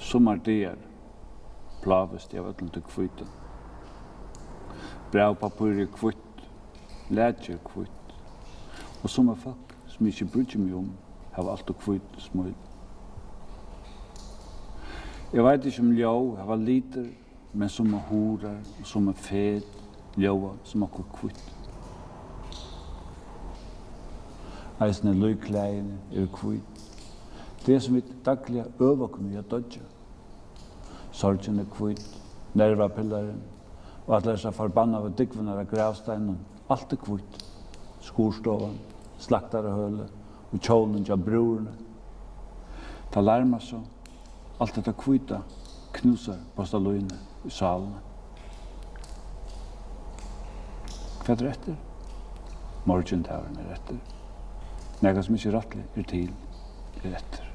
sommardagar plavist av öllum til kvita. Brevpapir kvitt, lætjer kvitt. Og sommar folk som ikke bryr meg har alt kvitt smøy. Jeg vet ikke om ljå har liter, men som horar, som fed, ljåa, som kvitt. Eisne løyklægene kvitt. Det som vi dagliga överkommer att dödja. Sorgen kvitt, nervapillaren, och att läsa förbanna av dykvarna av gravsteinen, allt kvitt. Skorstovan, slaktarehöle, och kjolen av brorna. Ta larma så, allt detta kvita knusar på stalloine i salen. Vad rätter? Morgentavern är rätter. Något som inte rättligt till rätter.